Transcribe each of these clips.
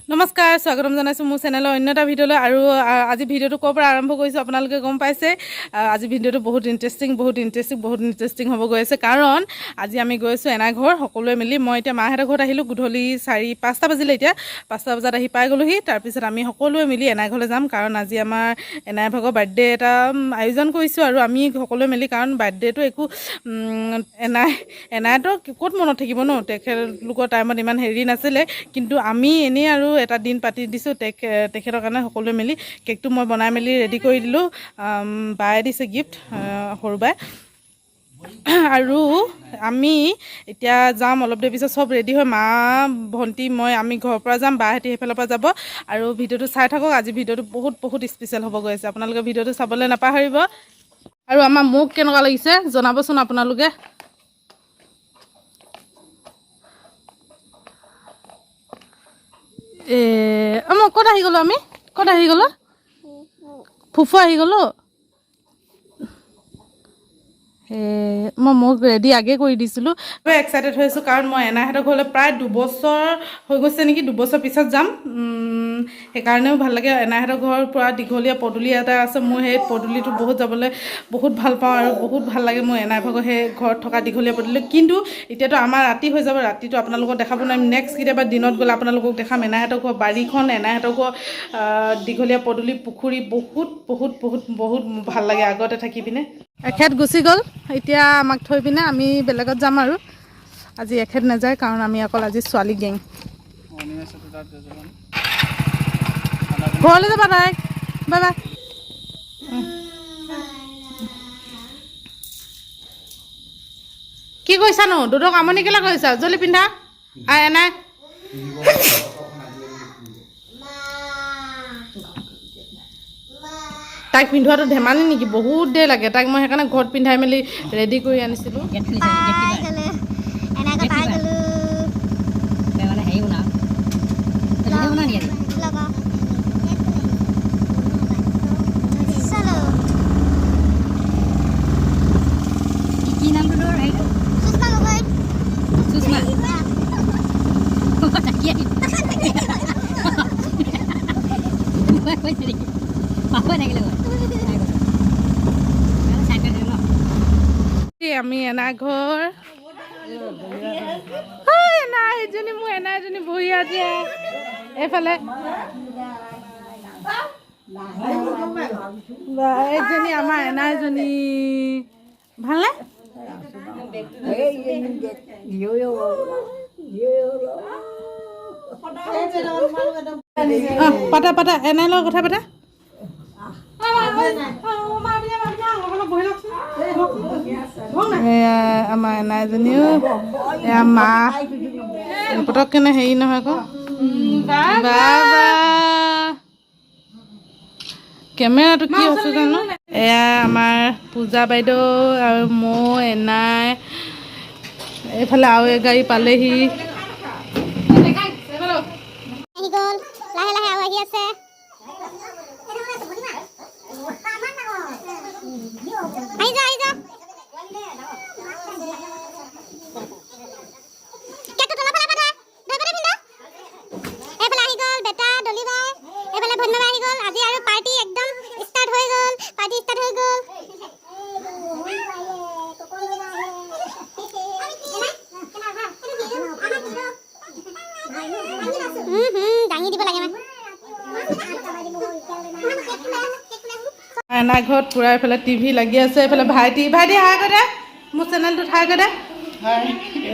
নমস্কাৰ, স্বাগতম জনাইছোঁ মোৰ চেনেলৰ অন্য এটা ভিডিঅ'লৈ। আৰু আজি ভিডিঅ'টো ক'ৰ পৰা আৰম্ভ কৰিছোঁ আপোনালোকে গম পাইছে। আজি ভিডিঅ'টো বহুত ইণ্টাৰেষ্টিং হ'ব গৈ আছে, কাৰণ আজি আমি গৈ আছোঁ এনাই ঘৰ সকলোৱে মিলি। মই এতিয়া মাহঁতৰ ঘৰত আহিলোঁ, গধূলি 4-5টা বাজিলে। এতিয়া 5টা বজাত আহি পাই গ'লোহি। তাৰপিছত আমি সকলোৱে মিলি এনাই ঘৰলৈ যাম, কাৰণ আজি আমাৰ এনাই ভাগৰ বাৰ্থডে এটা আয়োজন কৰিছোঁ। আৰু আমি সকলোৱে মিলি, কাৰণ বাৰ্থডেটো একো এনাইতো ক'ত মনত থাকিব ন, তেখেতলোকৰ টাইমত ইমান হেৰি নাছিলে, কিন্তু আমি এনেই আৰু এটা দিন পাতি দিছোঁ তেখেতৰ কাৰণে। সকলোৱে মিলি কেকটো মই বনাই মেলি ৰেডি কৰি দিলোঁ। বায়ে দিছে গিফ্ট, সৰু বাই। আৰু আমি এতিয়া যাম অলপ দেৰি পিছত, চব ৰেডি হৈ মা, ভণ্টি, আমি ঘৰৰ পৰা যাম, বাহঁতি সেইফালৰ পৰা যাব। আৰু ভিডিঅ'টো চাই থাকক, আজি ভিডিঅ'টো বহুত স্পেচিয়েল হ'ব গৈ আছে। আপোনালোকে ভিডিঅ'টো চাবলৈ নাপাহৰিব। আৰু আমাৰ মোক কেনেকুৱা লাগিছে জনাবচোন আপোনালোকে। মই ক'ত আহি গ'লো ফুফু আহি গ'লো। মই মোক ৰেডি আগে কৰি দিছিলোঁ। এক্সাইটেড হৈ আছোঁ, কাৰণ মই এনাইহঁতৰ ঘৰলৈ প্ৰায় 2 বছৰ হৈ গৈছে নেকি, 2 বছৰ পিছত যাম। সেইকাৰণেও ভাল লাগে। এনাইহঁতৰ ঘৰৰ পৰা দীঘলীয়া পদূলি এটা আছে, মোৰ সেই পদূলিটো যাবলৈ বহুত ভাল পাওঁ, আৰু বহুত ভাল লাগে মোৰ এনাই ভাগৰ সেই ঘৰত থকা দীঘলীয়া পদূলি। কিন্তু এতিয়াতো আমাৰ ৰাতি হৈ যাব, ৰাতিটো আপোনালোকক দেখাব নোৱাৰিম। নেক্সট কেতিয়াবা দিনত গ'লে আপোনালোকক দেখাম এনাইহঁতৰ ঘৰ বাৰীখন, এনাইহঁতৰ ঘৰ দীঘলীয়া পদূলি, পুখুৰী, বহুত ভাল লাগে আগতে থাকি পিনে। এখেত গুচি গ'ল, এতিয়া আমাক থৈ পিনে আমি বেলেগত যাম। আৰু আজি এখেত নাযায়, কাৰণ আমি অকল আজি ছোৱালী গেং। ঘৰলৈ যাবা তাই, বাই বাই। কি কৰিছানো? দুদক আমনি কেলৈ কৰিছা? জলদি পিন্ধা। এনাই তাইক পিন্ধোৱাটো ধেমালি নেকি? বহুত দেৰি লাগে তাইক। মই সেইকাৰণে ঘৰত পিন্ধাই মেলি ৰেডি কৰি আনিছিলোঁ। আমি এনাই ঘৰ, এনাইজনী মোৰ এনাইজনী বহি আছে এইফালে। এইজনী আমাৰ এনাইজনী, ভালনে? পাতা এনাই লগত কথা পাতা। আমাৰ এনাইজনীও এয়া মা, পটককেনে হেৰি নহয় আকৌ। কেমেৰাটো কি হৈছে জানো। এয়া আমাৰ পূজা বাইদেউ আৰু মই, এনাই। এইফালে আৰু এক গাড়ী পালেহি। এনাই ঘৰত পুৰা এইফালে টিভি লাগি আছে। এইফালে ভাইটি হাই কৰি দে, মোৰ চেনেলটোত হাই কৰি দে।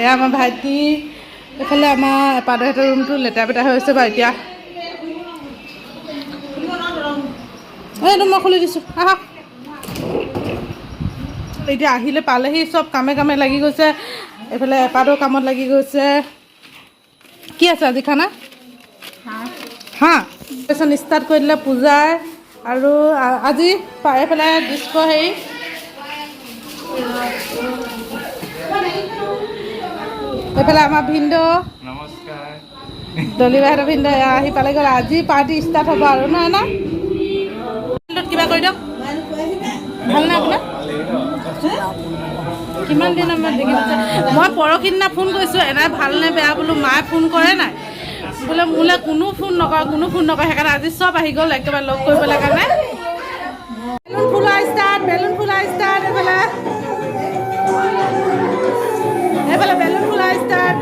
এয়া আমাৰ ভাইটি। এইফালে আমাৰ এপাদহঁতৰ ৰুমটো লেতেৰা পেতেৰা হৈ আছে বাৰু এতিয়া। এইটো মই খুলি দিছোঁ, আহক। এতিয়া আহিলে পালেহি, চব কামে লাগি গৈছে। এইফালে এপাদৰ কামত লাগি গৈছে। কি আছে আজি খানা? হাঁহ ষ্টাৰ্ট কৰি দিলে পূজাৰ। আৰু আজি এইফালে ডিস্ক হেৰি, এইফালে আমাৰ ভিনদেউ, দলিবাহঁতৰ ভিনদেউ আহি পালে গ'ল। আজি পাৰ্টি ষ্টাৰ্ট হ'ব আৰু নহয় না? কিবা কৰি দিয়ক। ভালনে আপোনাৰ? কিমান দিনৰ মই দেখিছোঁ। মই পৰহি দিনা ফোন কৰিছোঁ, এনাই ভালনে বেয়া বোলো, মায়ে ফোন কৰে নাই। বোলে মোলৈ কোনো ফোন নকৰে সেইকাৰণে আজি চব আহি গ'ল একেবাৰে লগ কৰিবলৈ কাৰণে বেলুন ফুলা ষ্টাৰ্ট এইফালে বেলুন ফুলা ষ্টাৰ্ট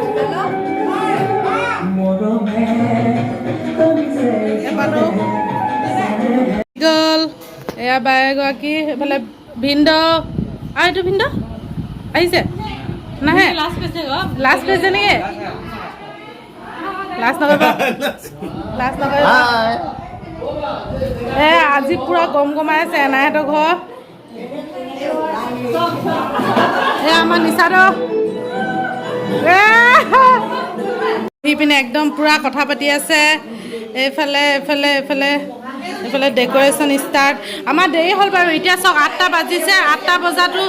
গ'ল এয়া বাই এগৰাকী এইফালে ভিন্দ এইটো ভিন্দ আহিছে নাহে লাষ্ট পেজে নেকি লাষ্ট নকৰিব আজি পুৰা গমাই আছে এনাইহঁতৰ ঘৰ আমাৰ নিচাদৰ পিনে একদম পুৰা কথা পাতি আছে এইফালে ডেক'ৰেশ্যন ষ্টাৰ্ট আমাৰ দেৰি হ'ল বাৰু এতিয়া চাওক 8টা বাজিছে 8টা বজাতো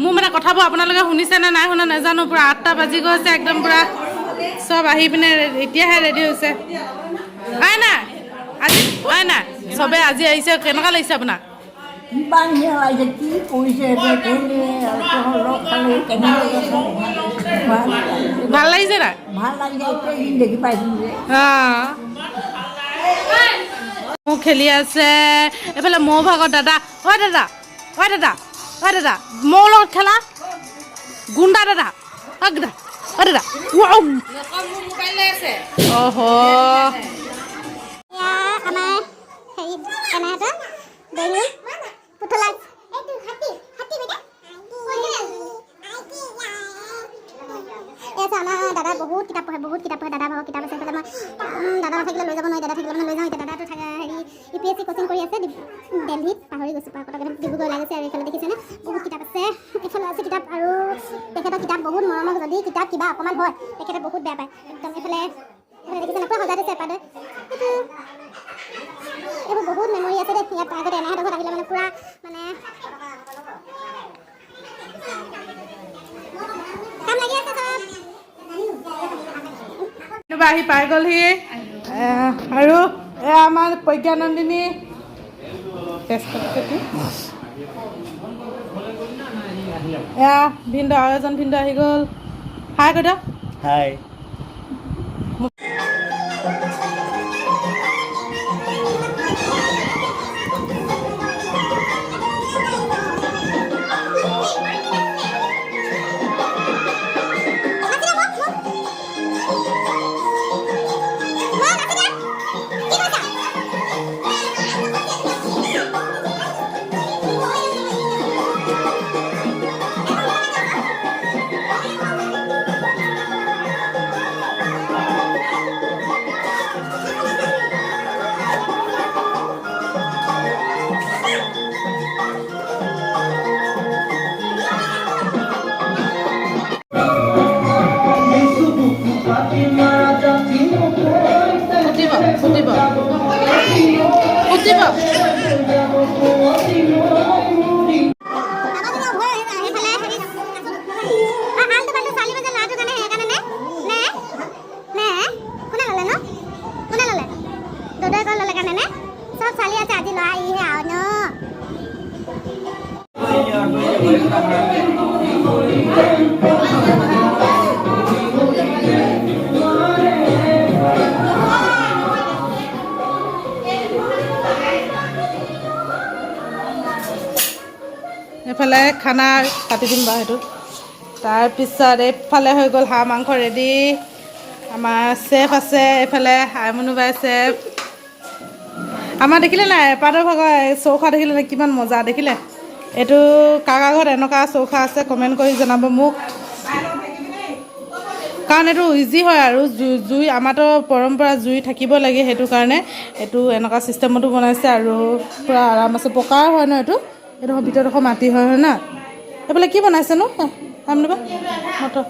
মোৰ মানে কথাবোৰ আপোনালোকে শুনিছেনে নাই শুনা নাজানো পুৰা 8টা বাজি গৈছে একদম পুৰা চব আহি পিনে এতিয়াহে ৰেডি হৈছে নাই চবে আজি আহিছে কেনেকুৱা লাগিছে আপোনাক ভাল লাগিছে নাই মোক খেলি আছে এইফালে মোৰ ভাগৰ দাদা মোৰ লগত খেলা গুণ্ডা দাদা দাদা বহুত কিতাপ পঢ়ে দাদা ভাগৰ কিতাপ আছে এইফালে মই দাদা নাথাকিলে লৈ যাব নোৱাৰি দাদা থাকিলে লৈ যাওঁ এতিয়া দাদাটো থাকে হেৰি UPSC কোচিং কৰি আছে দিল্লীত পাহৰি গৈছোঁ ডিব্ৰুগড় ওলাই গৈছে আৰু এইফালে দেখিছেনে বহুত কিতাপ আছে এইফালে আছে কিতাপ আৰু তেখেতৰ কিতাপ বহুত মৰমৰ যদি কিতাপ কিবা অকণমান হয় তেখেতে বহুত বেয়া পায় একদম এইফালে দেখিছেনে পুৰা সজাই দিছে এপাদে এইবোৰ বহুত মেমৰি আছে দেই ইয়াত আগতে এনাহঁতৰ ঘৰত আহিলে মানে পুৰা মানে কাম লাগি আছে চব আহি পাই গ'লহি আৰু আমাৰ প্ৰজ্ঞানন্দিনী ভিন্দ আৰু এজন ভিন্দ আহি গ'ল হাই কৈ দিয়ক হাই এইফালে খানা কাটি দিম বাৰু সেইটো তাৰপিছত এইফালে হৈ গ'ল হাঁহ মাংস ৰেডি আমাৰ চেফ আছে এইফালে আইমনুবাই চেফ আমাৰ দেখিলে নাই এপাদৰ ভাগৰ চৌখা দেখিলে নাই কিমান মজা দেখিলে এইটো কাকা ঘৰত এনেকুৱা চৌখা আছে কমেণ্ট কৰি জনাব মোক কাৰণ এইটো ইজি হয় আৰু জুই আমাৰতো পৰম্পৰা জুই থাকিব লাগে সেইটো কাৰণে এইটো এনেকুৱা চিষ্টেমতো বনাইছে আৰু পূৰা আৰাম আছে পকাৰ হয় ন এইটো এইডোখৰ ভিতৰডোখৰ মাটি হয় না এইফালে কি বনাইছেনো আমনিবা মটৰ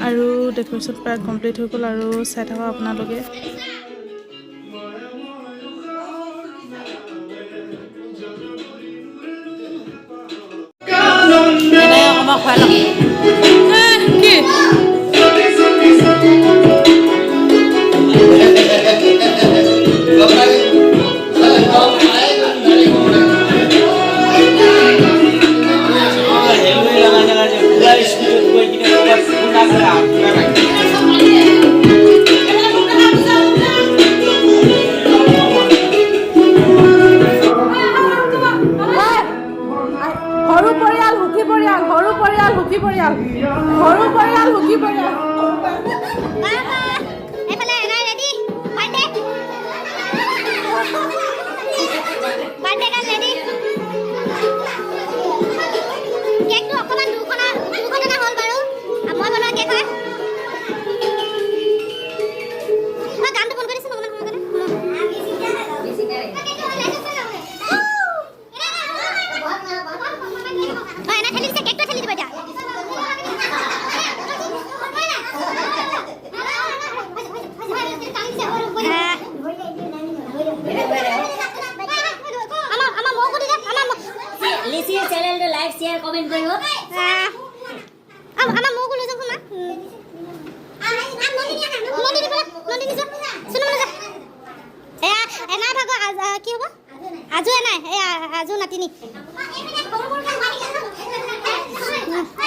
আৰু ডেক'ৰেশ্যন প্ৰায় কমপ্লিট হৈ গ'ল আৰু চাই থাকক আপোনালোকে কি আমাৰ মোকো লৈ যাওক মা এয়া এনাই ভাগৰ কি হ'ব আজু এনাই এয়া আজু নাতিনি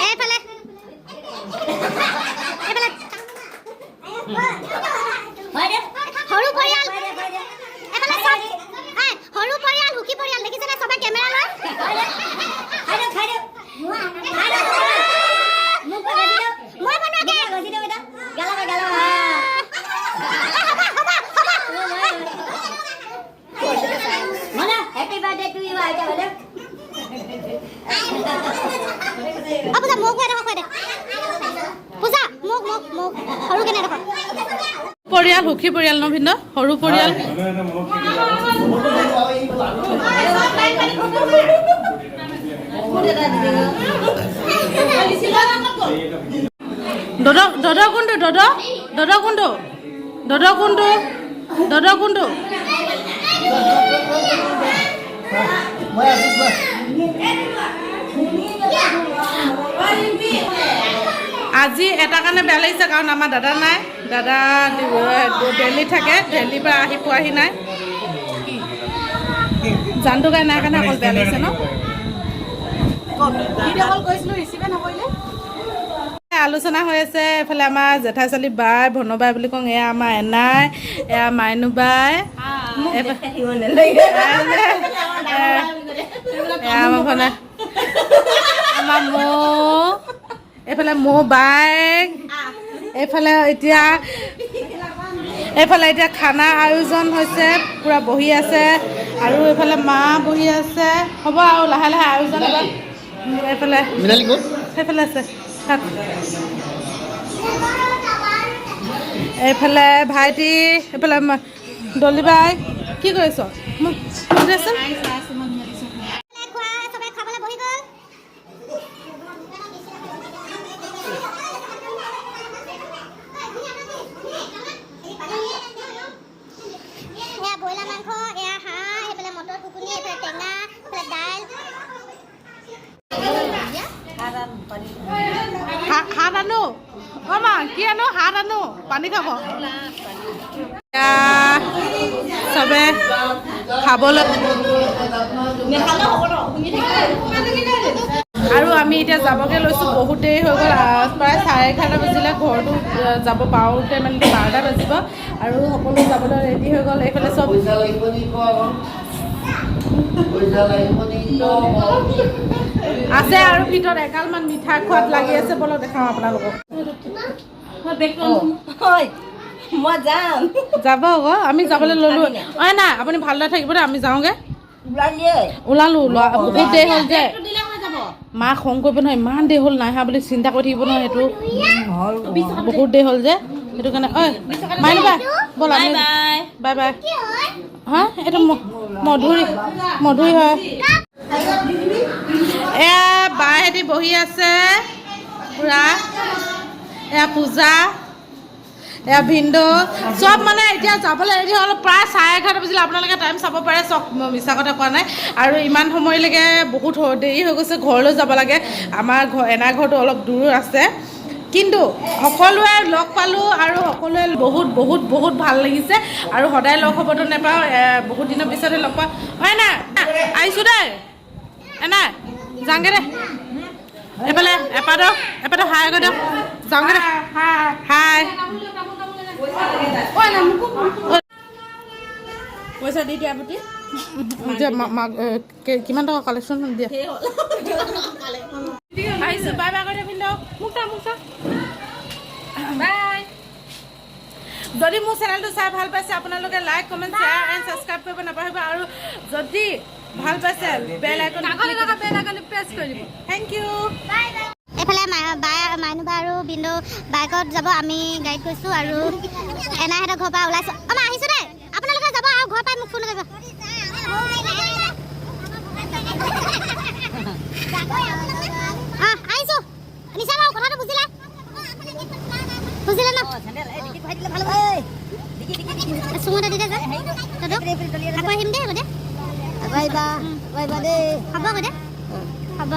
এইফালে সৰু পৰিয়াল এইফালে চব সৰু পৰিয়াল সুখী পৰিয়াল দেখিছেনে চবে কেমেৰা লৈ মই বনোৱাকে Happy birthday to you, Aida. পূজা মোক খুৱাই দে পূজা মোক সৰু কেনে দেখক পৰিয়াল সুখী পৰিয়াল ন ভিন্ন সৰু পৰিয়াল কোনটো আজি এটা কাৰণে বেয়া লাগিছে কাৰণ আমাৰ দাদা নাই দাদা দিল্লীত থাকে দিল্লীৰ পৰা আহি পোৱাহি নাই জানটো গাই নাই কাৰণে অকল বেয়া লাগিছে ন আলোচনা হৈ আছে এফালে আমাৰ জেঠাই ছোৱালী বাই ভনবাই বুলি কওঁ এয়া আমাৰ এনাই এয়া মাইনু বাই আমাৰ মৌ এইফালে মৌ বাইক এইফালে এতিয়া খানা আয়োজন হৈছে পুৰা বহি আছে আৰু এইফালে মা বহি আছে হ'ব আৰু লাহে লাহে আয়োজন হ'ব এইফালে সেইফালে আছে এইফালে ভাইটি এইফালে ডলি বাই কি কৰিছ মোক দেচোন হাত আনো মা কি আনো হাত আনো পানী খাব চবে খাবলৈ আৰু আমি এতিয়া যাবগৈ লৈছোঁ বহুত দেৰি হৈ গ'ল প্ৰায় 11:30 বাজিলে ঘৰটো যাব পাৰোঁতে মানে 12টা বাজিব আৰু সকলো যাবলৈ ৰেডি হৈ গ'ল এইফালে চব আছে আৰু ভিতৰত এগালমান মিঠাই খোৱাত লাগি আছে বলো দেখাওঁ আপোনালোকক মই যাম যাব আকৌ আমি যাবলৈ ল'লোঁ অঁ নাই আপুনি ভালদৰে থাকিব দে আমি যাওঁগৈ ওলালোঁ বহুত দেৰি হ'ল যে মা খং কৰিব নহয় ইমান দেৰি হ'ল নাই অহা বুলি চিন্তা কৰি থাকিব নহয় সেইটো বহুত দেৰি হ'ল যে সেইটো কাৰণে ঐ মাইনু বাই ব'ল আমি বাই বাই হা এইটো মধুৰি হয় এয়া বাইহেঁতি বহি আছে পূৰা এয়া পূজা এয়া ভিন্দু চব মানে এতিয়া যাবলৈ ৰেডি হ'ল প্ৰায় 11:30 বাজিলে আপোনালোকে টাইম চাব পাৰে চব মিছা কথা কোৱা নাই আৰু ইমান সময়লৈকে বহুত দেৰি হৈ গৈছে ঘৰলৈ যাব লাগে আমাৰ এনাৰ ঘৰটো অলপ দূৰ আছে কিন্তু সকলোৱে লগ পালোঁ আৰু সকলোৱে বহুত বহুত বহুত ভাল লাগিছে আৰু সদায় লগ হ'বতো নাপাওঁ বহুত দিনৰ পিছতহে লগ পাওঁ হয় না আহিছোঁ দেই এনাই যাওঁগৈ দে এইফালে এপাদক হাই গৈ দিয়ক যাওঁগৈ দে হাই পইচা দি দিয়া বুটি কিমান টকা কালেকশ্যন দিয়া আহিছোঁ বাই বাই কৰি পিন্ধক মোক বাই যদি মোৰ চেনেলটো চাই ভাল পাইছে আপোনালোকে like comment share and subscribe কৰিব নাপাহৰিব আৰু যদি ভাল পাইছে বেল আইকন প্ৰেছ কৰি দিব থেংক ইউ এইফালে মাইনু বা আৰু বিন্দু বাইকত যাব আমি গাড়ীত গৈছোঁ আৰু এনাইহঁতৰ ঘৰৰ পৰা ওলাইছোঁ মই আহিছোঁ দেই আপোনালোকে যাব আৰু ঘৰ পাই মোক ফোন কৰিব আহিছোঁ নিশা বাৰু কথাটো বুজিলে ন চুঙতে দিলে যাম আকৌ আহিম দেই হ'ব দে হ'ব দে হ'ব